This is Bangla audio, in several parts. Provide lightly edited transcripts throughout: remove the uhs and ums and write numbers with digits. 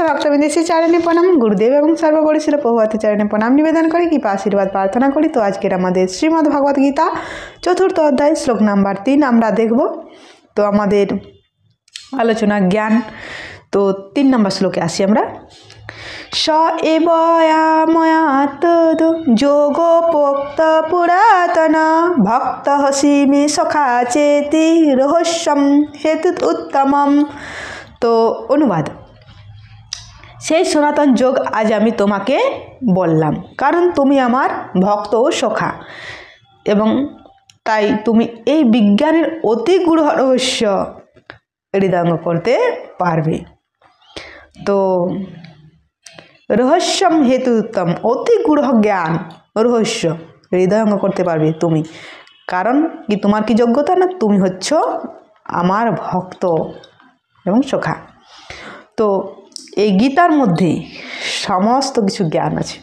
ভক্তবৃন্দ শ্রী চরণে প্রণাম। গুরুদেব এবং সর্বপরিশীল প্রভুপাদের চরণে প্রণাম নিবেদন করি, কৃপা আশীর্বাদ প্রার্থনা করি। তো আজকের আমাদের শ্রীমদ্ ভগবদ গীতা 4th অধ্যায় শ্লোক নাম্বার 3 আমরা দেখব। তো আমাদের আলোচনা জ্ঞান। তো 3 নম্বর শ্লোকে আসি আমরা। স এবয়া ময়া তদ যোগোপোক্ত পুরাতন ভক্ত হসি মে সখা চেতি রহস্যম হেতু উত্তমম। তো অনুবাদ, সেই সনাতন যোগ আজ আমি তোমাকে বললাম, কারণ তুমি আমার ভক্ত ও সখা, এবং তাই তুমি এই বিজ্ঞানের অতি গূঢ় রহস্য হৃদয়ঙ্গ করতে পারবে। তো রহস্যম হেতু উত্তম, অতি গূঢ় জ্ঞান রহস্য হৃদয়ঙ্গ করতে পারবে তুমি, কারণ কি তোমার কি যোগ্যতা না, তুমি হচ্ছ আমার ভক্ত এবং সখা। তো এই গীতার মধ্যে সমস্ত কিছু জ্ঞান আছে,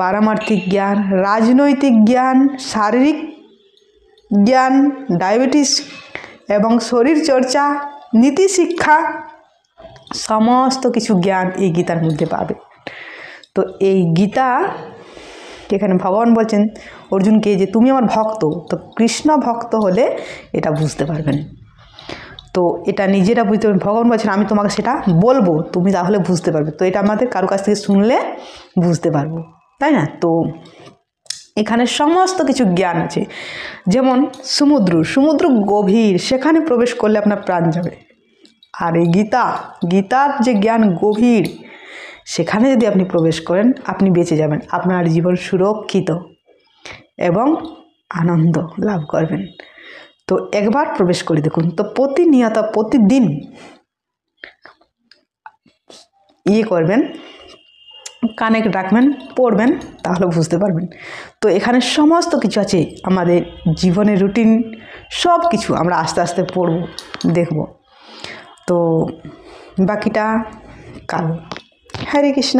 পারমার্থিক জ্ঞান, রাজনৈতিক জ্ঞান, শারীরিক জ্ঞান, ডায়াবেটিস এবং শরীর চর্চা, নীতি শিক্ষা, সমস্ত কিছু জ্ঞান এই গীতার মধ্যে পাবে। তো এই গীতা এখানে ভগবান বলছেন অর্জুনকে যে তুমি আমার ভক্ত, তো কৃষ্ণ ভক্ত হলে এটা বুঝতে পারবেন। তো এটা নিজেরা বুঝতে পারবেন, ভগবান বলছেন আমি তোমাকে সেটা বলবো, তুমি তাহলে বুঝতে পারবে। তো এটা আমাদের কারো কাছ থেকে শুনলে বুঝতে পারবো, তাই না? তো এখানে সমস্ত কিছু জ্ঞান আছে, যেমন সমুদ্র গভীর, সেখানে প্রবেশ করলে আপনার প্রাণ যাবে। আর এই গীতার যে জ্ঞান গভীর, সেখানে যদি আপনি প্রবেশ করেন আপনি বেঁচে যাবেন, আপনার জীবন সুরক্ষিত এবং আনন্দ লাভ করবেন। তো একবার প্রবেশ করে দেখুন। তো প্রতিদিন করবেন, কানে রাখবেন, পড়বেন, তাহলে বুঝতে পারবেন। তো এখানে সমস্ত কিছু আছে, আমাদের জীবনের রুটিন সব কিছু আমরা আস্তে আস্তে পড়ব, দেখব। তো বাকিটা কাল। হরে কৃষ্ণ।